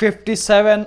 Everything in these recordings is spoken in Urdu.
57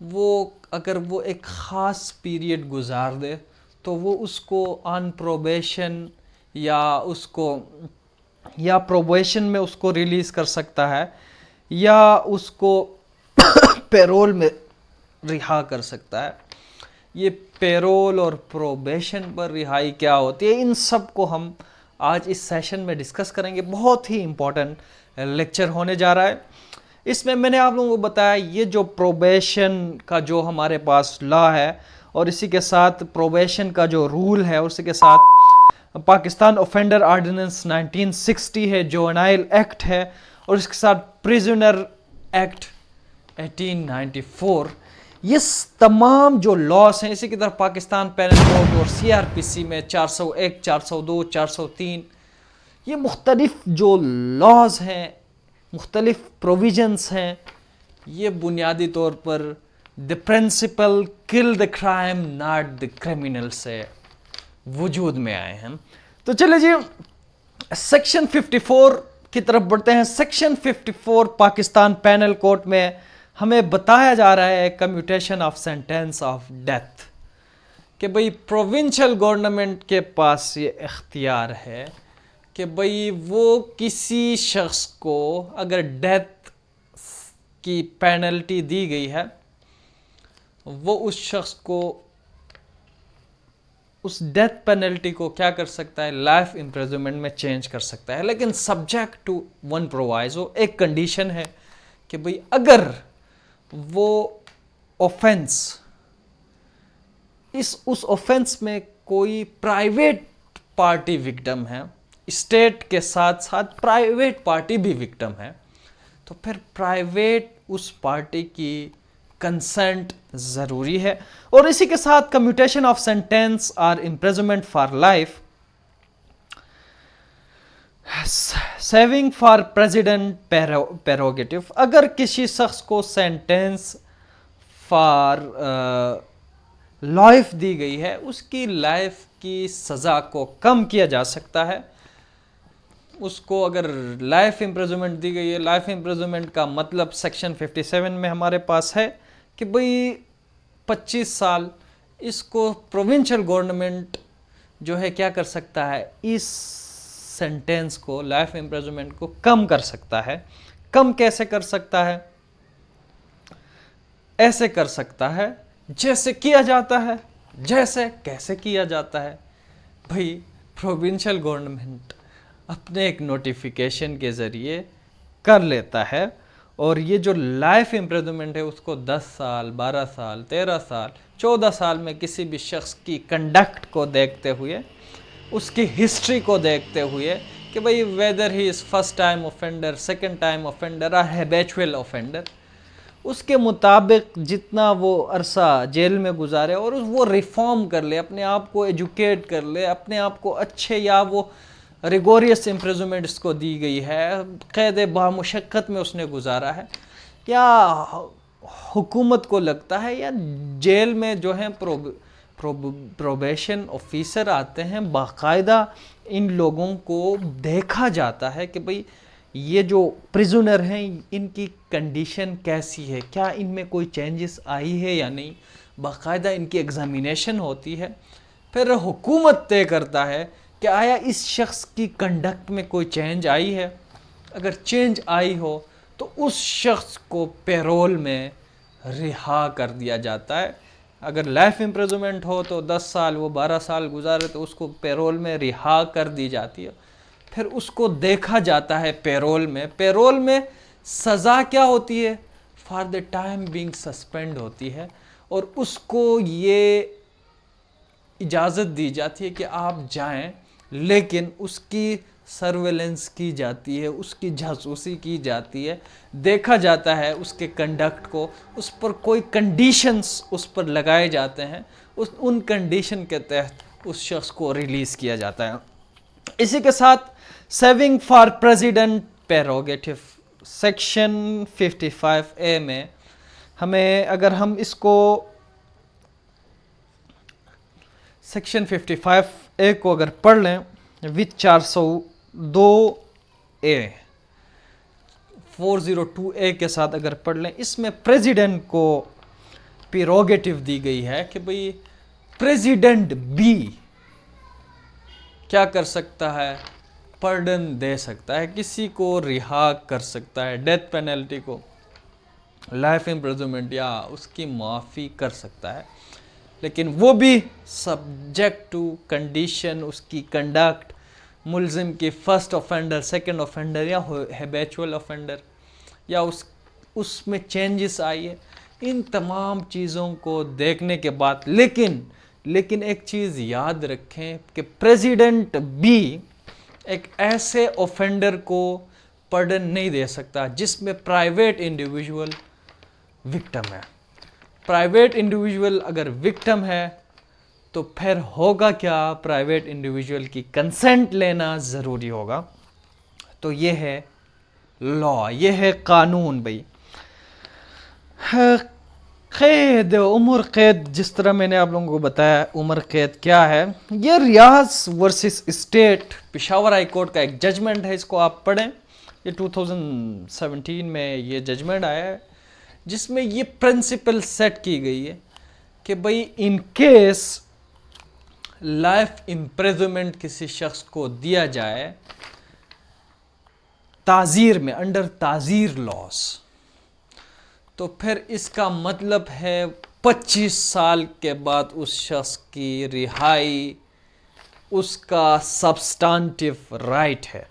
وہ اگر وہ ایک خاص پیریڈ گزار دے تو وہ اس کو آن پروبیشن یا پروبیشن میں اس کو ریلیز کر سکتا ہے یا اس کو پیرول میں رہا کر سکتا ہے. یہ پیرول اور پروبیشن پر رہائی کیا ہوتی ہے، ان سب کو ہم آج اس سیشن میں ڈسکس کریں گے. بہت ہی امپورٹنٹ لیکچر ہونے جا رہا ہے. اس میں نے آپ لوگوں کو بتایا یہ جو پروبیشن کا جو ہمارے پاس لا ہے اور اسی کے ساتھ پروبیشن کا جو رول ہے، اسی کے ساتھ پاکستان اوفینڈر آرڈیننس 1960 ہے، جوونائل ایکٹ ہے، اور اس کے ساتھ پریزنر ایکٹ 1894. یہ تمام جو لاس ہیں، اسی کی طرح پاکستان پینل کوڈ اور CRPC میں 401 402 403، یہ مختلف جو لاز ہیں، مختلف پروویژنس ہیں، یہ بنیادی طور پر دی پرنسپل کل دی کرائم ناٹ دی کرمنل سے وجود میں آئے ہیں. تو چلے جی سیکشن 54 کی طرف بڑھتے ہیں. سیکشن 54 پاکستان پینل کوڈ میں ہمیں بتایا جا رہا ہے commutation of sentence of death, کہ بھئی پروونشل گورنمنٹ کے پاس یہ اختیار ہے کہ بھئی وہ کسی شخص کو اگر ڈیتھ کی پینلٹی دی گئی ہے، وہ اس شخص کو اس ڈیتھ پینلٹی کو کیا کر سکتا ہے، لائف امپریزنمنٹ میں چینج کر سکتا ہے، لیکن سبجیکٹ ٹو ون پرووائزو، ایک کنڈیشن ہے کہ بھئی اگر وہ اوفینس اس اوفینس میں کوئی پرائیویٹ پارٹی وکٹم ہے، اسٹیٹ کے ساتھ ساتھ پرائیویٹ پارٹی بھی وکٹم ہے، تو پھر پرائیویٹ اس پارٹی کی کنسنٹ ضروری ہے. اور اسی کے ساتھ کمیوٹیشن آف سینٹینس اور imprisonment for life, saving for president prerogative. اگر کسی شخص کو سینٹینس فار لائف دی گئی ہے، اس کی لائف کی سزا کو کم کیا جا سکتا ہے. اس کو اگر لائف امپریزنمنٹ دی گئی ہے، لائف امپریزنمنٹ کا مطلب سیکشن 57 میں ہمارے پاس ہے کہ بھئی 25 سال، اس کو پروونشل گورنمنٹ جو ہے کیا کر سکتا ہے، اس سینٹینس کو، لائف امپریزنمنٹ کو کم کر سکتا ہے. کم کیسے کر سکتا ہے؟ ایسے کر سکتا ہے جیسے کیا جاتا ہے. جیسے کیسے کیا جاتا ہے؟ بھئی پروونشل گورنمنٹ اپنے ایک نوٹیفیکیشن کے ذریعے کر لیتا ہے، اور یہ جو لائف امپریزنمنٹ ہے اس کو 10 سال 12 سال 13 سال 14 سال میں کسی بھی شخص کی کنڈکٹ کو دیکھتے ہوئے، اس کی ہسٹری کو دیکھتے ہوئے کہ بھئی whether he is first time offender, second time offender اور ہیبیچول اوفینڈر، اس کے مطابق جتنا وہ عرصہ جیل میں گزارے اور وہ ریفارم کر لے، اپنے آپ کو ایجوکیٹ کر لے، اپنے آپ کو اچھے، یا وہ ریگوریس امپریزنمنٹ اس کو دی گئی ہے، قید بامشقت میں اس نے گزارا ہے، یا حکومت کو لگتا ہے یا جیل میں جو ہیں پروبیشن آفیسر آتے ہیں، باقاعدہ ان لوگوں کو دیکھا جاتا ہے کہ بھئی یہ جو پریزنر ہیں ان کی کنڈیشن کیسی ہے، کیا ان میں کوئی چینجز آئی ہے یا نہیں، باقاعدہ ان کی ایگزامینیشن ہوتی ہے. پھر حکومت طے کرتا ہے کہ آیا اس شخص کی کنڈکٹ میں کوئی چینج آئی ہے. اگر چینج آئی ہو تو اس شخص کو پیرول میں رہا کر دیا جاتا ہے. اگر لائف امپریزنمنٹ ہو تو 10 سال، وہ 12 سال گزارے تو اس کو پیرول میں رہا کر دی جاتی ہے. پھر اس کو دیکھا جاتا ہے پیرول میں. پیرول میں سزا کیا ہوتی ہے؟ For the time being suspend ہوتی ہے، اور اس کو یہ اجازت دی جاتی ہے کہ آپ جائیں، لیکن اس کی سرویلنس کی جاتی ہے، اس کی جاسوسی کی جاتی ہے، دیکھا جاتا ہے اس کے کنڈکٹ کو، اس پر کوئی کنڈیشنز اس پر لگائے جاتے ہیں، ان کنڈیشن کے تحت اس شخص کو ریلیز کیا جاتا ہے. اسی کے ساتھ saving for president prerogative, section 55A میں ہمیں، اگر ہم اس کو سیکشن 55A کو اگر پڑھ لیں وتھ 402A 402A کے ساتھ اگر پڑھ لیں، اس میں پریزیڈنٹ کو پیروگیٹو دی گئی ہے کہ بھئی پریزیڈنٹ بھی کیا کر سکتا ہے، پارڈن دے سکتا ہے، کسی کو رہا کر سکتا ہے، ڈیتھ پینلٹی کو، لائف امپریزنمنٹ یا اس کی معافی کر سکتا ہے، لیکن وہ بھی سبجیکٹ ٹو کنڈیشن، اس کی کنڈکٹ، ملزم کی فرسٹ آفینڈر، سیکنڈ آفینڈر یا ہیبیچول آفینڈر، یا اس میں چینجز آئی ہے، ان تمام چیزوں کو دیکھنے کے بعد لیکن ایک چیز یاد رکھیں کہ پریزیڈنٹ بھی ایک ایسے آفینڈر کو پارڈن نہیں دے سکتا جس میں پرائیویٹ انڈیویژول وکٹم ہے. پرائیویٹ انڈیویژول اگر وکٹم ہے تو پھر ہوگا کیا، پرائیویٹ انڈیویژول کی کنسنٹ لینا ضروری ہوگا. تو یہ ہے لا، یہ ہے قانون. بھائی قید، عمر قید، جس طرح میں نے آپ لوگوں کو بتایا عمر قید کیا ہے، یہ Riaz versus state Peshawar high court کا ایک ججمنٹ ہے، اس کو آپ پڑھیں. یہ 2017 میں یہ ججمنٹ آیا ہے جس میں یہ پرنسپل سیٹ کی گئی ہے کہ بھئی ان کیس لائف امپریزنمنٹ کسی شخص کو دیا جائے تعزیر میں، انڈر تعزیر لاس، تو پھر اس کا مطلب ہے 25 سال کے بعد اس شخص کی رہائی اس کا سبسٹانٹیو رائٹ ہے،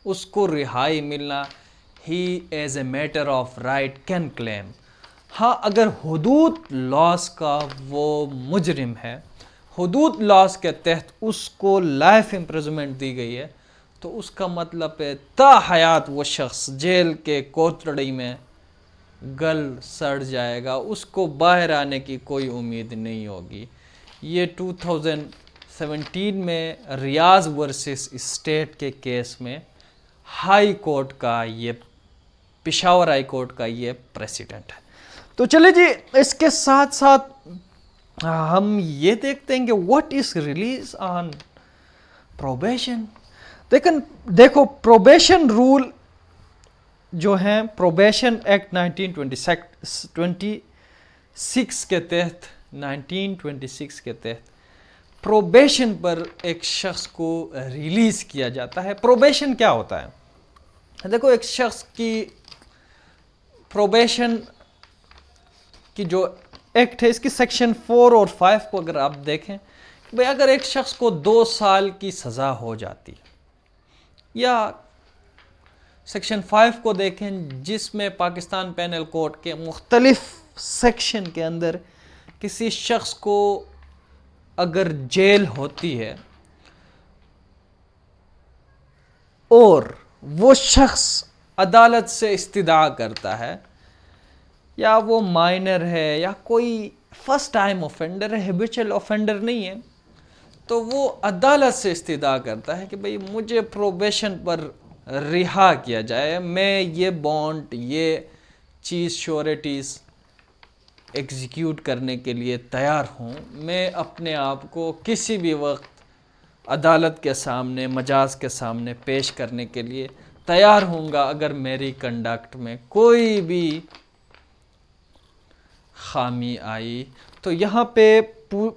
اس کو رہائی ملنا، he as a matter of right can claim. ہاں اگر حدود لاس کا وہ مجرم ہے، حدود لاس کے تحت اس کو لائف امپریزنمنٹ دی گئی ہے، تو اس کا مطلب ہے تا حیات وہ شخص جیل کے کوتڑی میں گل سڑ جائے گا، اس کو باہر آنے کی کوئی امید نہیں ہوگی. یہ 2017 میں ریاض ورسس اسٹیٹ کے کیس میں ہائی کورٹ کا، یہ پشاور ہائی کورٹ کا یہ پریسیڈنٹ ہے. تو چلے جی، اس کے ساتھ ساتھ ہم یہ دیکھتے ہیں کہ what is release on probation. دیکھو پروبیشن رول جو ہیں، پروبیشن ایکٹ 1926 کے تحت، 1926 کے تحت پروبیشن پر ایک شخص کو ریلیز کیا جاتا ہے. پروبیشن کیا ہوتا ہے؟ دیکھو ایک شخص کی پروبیشن کی جو ایکٹ ہے، اس کی سیکشن 4 اور 5 کو اگر آپ دیکھیں، بھئی اگر ایک شخص کو 2 سال کی سزا ہو جاتی، یا سیکشن 5 کو دیکھیں جس میں پاکستان پینل کوڈ کے مختلف سیکشن کے اندر کسی شخص کو اگر جیل ہوتی ہے اور وہ شخص عدالت سے استدعا کرتا ہے، یا وہ مائنر ہے یا کوئی فرسٹ ٹائم آفینڈر ہے، ہیبیچول آفینڈر نہیں ہے، تو وہ عدالت سے استدعا کرتا ہے کہ بھئی مجھے پروبیشن پر رہا کیا جائے، میں یہ بانڈ، یہ چیز، شیورٹیز ایگزیکیوٹ کرنے کے لیے تیار ہوں، میں اپنے آپ کو کسی بھی وقت عدالت کے سامنے، مجاز کے سامنے پیش کرنے کے لیے تیار ہوں گا اگر میری کنڈکٹ میں کوئی بھی خامی آئی. تو یہاں پہ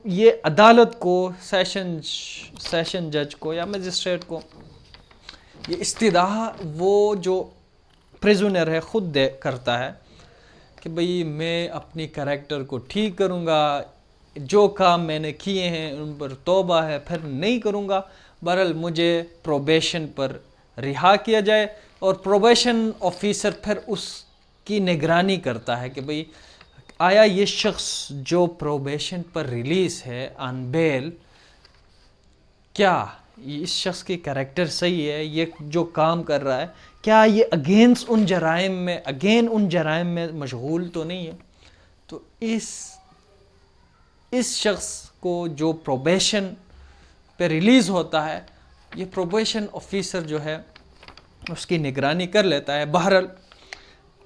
یہ عدالت کو، سیشن جج کو یا مجسٹریٹ کو یہ استدعا وہ جو پریزونر ہے خود کرتا ہے کہ بھئی میں اپنی کریکٹر کو ٹھیک کروں گا، جو کام میں نے کیے ہیں ان پر توبہ ہے، پھر نہیں کروں گا، بہرحال مجھے پروبیشن پر رہا کیا جائے. اور پروبیشن آفیسر پھر اس کی نگرانی کرتا ہے کہ بھئی آیا یہ شخص جو پروبیشن پر ریلیز ہے آن بیل، کیا اس شخص کی کریکٹر صحیح ہے، یہ جو کام کر رہا ہے کیا یہ اگین ان جرائم میں مشغول تو نہیں ہے. تو اس شخص کو جو پروبیشن پہ ریلیز ہوتا ہے، یہ پروبیشن آفیسر جو ہے اس کی نگرانی کر لیتا ہے. بہرحال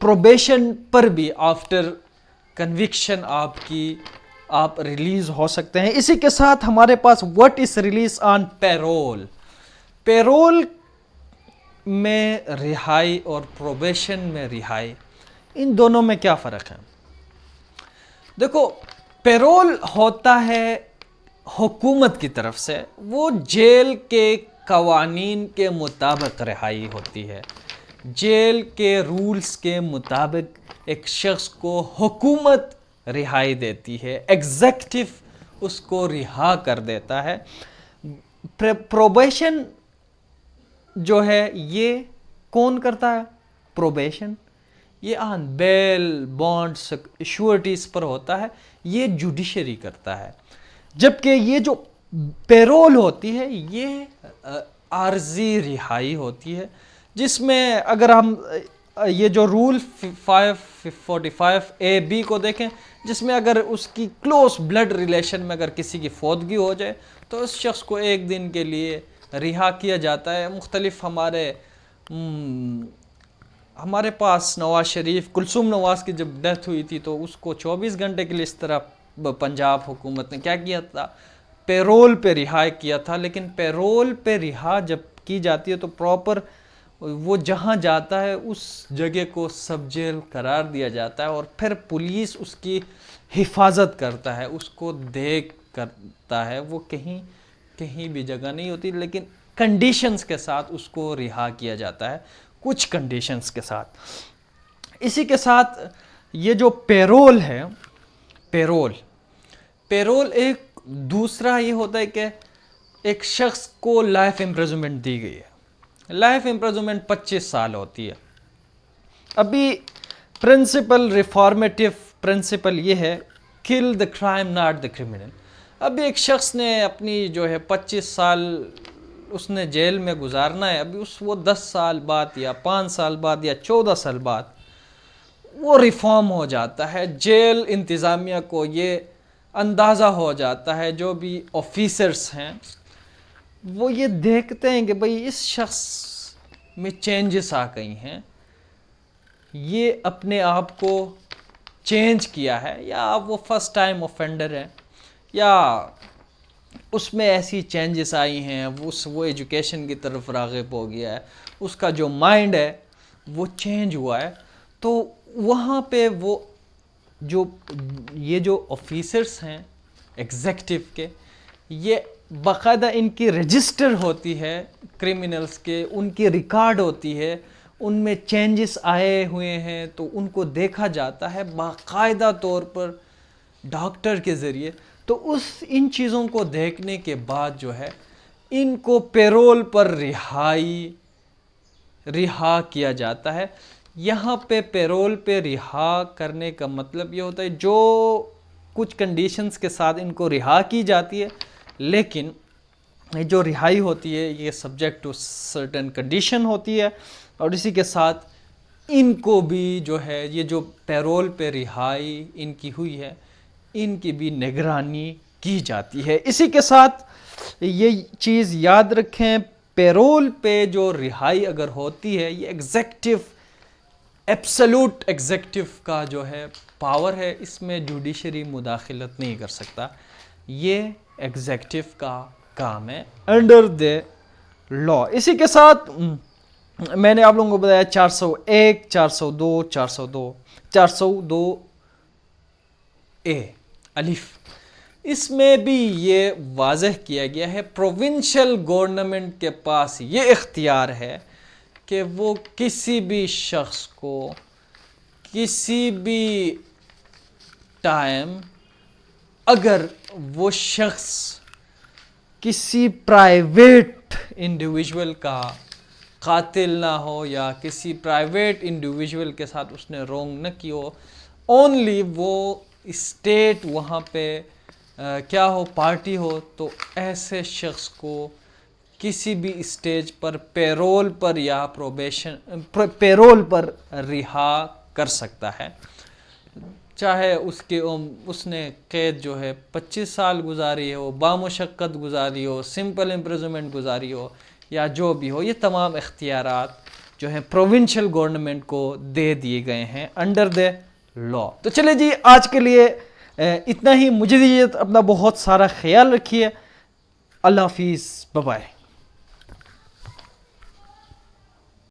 پروبیشن پر بھی آفٹر کنوکشن آپ ریلیز ہو سکتے ہیں. اسی کے ساتھ ہمارے پاس what is release on parole. Parole میں رہائی اور پروبیشن میں رہائی، ان دونوں میں کیا فرق ہے؟ دیکھو پیرول ہوتا ہے حکومت کی طرف سے، وہ جیل کے قوانین کے مطابق رہائی ہوتی ہے، جیل کے رولز کے مطابق ایک شخص کو حکومت رہائی دیتی ہے، ایگزیکٹو اس کو رہا کر دیتا ہے۔ پروبیشن جو ہے یہ کون کرتا ہے؟ پروبیشن یہ آن بیل بانڈ ایشورٹیز پر ہوتا ہے، یہ جوڈیشری کرتا ہے، جبکہ یہ جو پیرول ہوتی ہے یہ عارضی رہائی ہوتی ہے، جس میں اگر ہم یہ جو رول 545A(b) کو دیکھیں، جس میں اگر اس کی کلوز بلڈ ریلیشن میں اگر کسی کی فوتگی ہو جائے تو اس شخص کو ایک دن کے لیے رہا کیا جاتا ہے۔ مختلف ہمارے پاس نواز شریف، کلثوم نواز کی جب ڈیتھ ہوئی تھی تو اس کو 24 گھنٹے کے لیے اس طرح پنجاب حکومت نے کیا کیا تھا؟ پیرول پہ رہا کیا تھا۔ لیکن پیرول پہ رہا جب کی جاتی ہے تو پراپر وہ جہاں جاتا ہے اس جگہ کو سب جیل قرار دیا جاتا ہے، اور پھر پولیس اس کی حفاظت کرتا ہے، اس کو دیکھ کرتا ہے، وہ کہیں بھی جگہ نہیں ہوتی، لیکن کنڈیشنز کے ساتھ اس کو رہا کیا جاتا ہے، کچھ کنڈیشنز کے ساتھ۔ اسی کے ساتھ یہ جو پیرول ہے، پیرول ایک دوسرا یہ ہوتا ہے کہ ایک شخص کو لائف امپریزنمنٹ دی گئی ہے، لائف امپریزنمنٹ 25 سال ہوتی ہے۔ ابھی پرنسپل ریفارمیٹیو پرنسپل یہ ہے، کل the crime not the criminal. ابھی ایک شخص نے اپنی جو ہے 25 سال اس نے جیل میں گزارنا ہے، ابھی وہ 10 سال بعد یا 5 سال بعد یا 14 سال بعد وہ ریفارم ہو جاتا ہے۔ جیل انتظامیہ کو یہ اندازہ ہو جاتا ہے، جو بھی آفیسرز ہیں وہ یہ دیکھتے ہیں کہ بھئی اس شخص میں چینجز آ گئی ہیں، یہ اپنے آپ کو چینج کیا ہے، یا وہ فرسٹ ٹائم اوفینڈر ہے، یا اس میں ایسی چینجز آئی ہیں، وہ ایجوکیشن کی طرف راغب ہو گیا ہے، اس کا جو مائنڈ ہے وہ چینج ہوا ہے، تو وہاں پہ یہ جو آفیسرز ہیں ایگزیکٹو کے، یہ باقاعدہ ان کی رجسٹر ہوتی ہے کرمنلز کے، ان کی ریکارڈ ہوتی ہے، ان میں چینجز آئے ہوئے ہیں تو ان کو دیکھا جاتا ہے باقاعدہ طور پر ڈاکٹر کے ذریعے۔ تو ان چیزوں کو دیکھنے کے بعد جو ہے ان کو پیرول پر رہا کیا جاتا ہے۔ یہاں پہ پیرول پہ رہا کرنے کا مطلب یہ ہوتا ہے جو کچھ کنڈیشنز کے ساتھ ان کو رہا کی جاتی ہے، لیکن جو رہائی ہوتی ہے یہ سبجیکٹ ٹو سرٹن کنڈیشن ہوتی ہے، اور اسی کے ساتھ ان کو بھی جو ہے یہ جو پیرول پہ رہائی ان کی ہوئی ہے ان کی بھی نگرانی کی جاتی ہے۔ اسی کے ساتھ یہ چیز یاد رکھیں، پیرول پہ جو رہائی اگر ہوتی ہے یہ ایبسلوٹ ایگزیکٹو کا جو ہے پاور ہے، اس میں جوڈیشری مداخلت نہیں کر سکتا، یہ ایگزیکٹو کا کام ہے انڈر دی لا۔ اسی کے ساتھ میں نے آپ لوگوں کو بتایا 401 402 402A الف، اس میں بھی یہ واضح کیا گیا ہے پروونشل گورنمنٹ کے پاس یہ اختیار ہے کہ وہ کسی بھی شخص کو کسی بھی ٹائم، اگر وہ شخص کسی پرائیویٹ انڈیویژول کا قاتل نہ ہو یا کسی پرائیویٹ انڈیویژول کے ساتھ اس نے رونگ نہ کی ہو، اونلی وہ اسٹیٹ وہاں پہ کیا ہو پارٹی ہو، تو ایسے شخص کو کسی بھی اسٹیج پر پیرول پر یا پیرول پر رہا کر سکتا ہے، چاہے اس نے قید جو ہے 25 سال گزاری ہو، بامشقت گزاری ہو، سمپل امپریزنمنٹ گزاری ہو، یا جو بھی ہو۔ یہ تمام اختیارات جو ہیں پروونشل گورنمنٹ کو دے دیے گئے ہیں انڈر دی لا۔ تو چلے جی آج کے لیے اتنا ہی، مجھے اپنا بہت سارا خیال رکھیے، اللہ حافظ، بائے بائے۔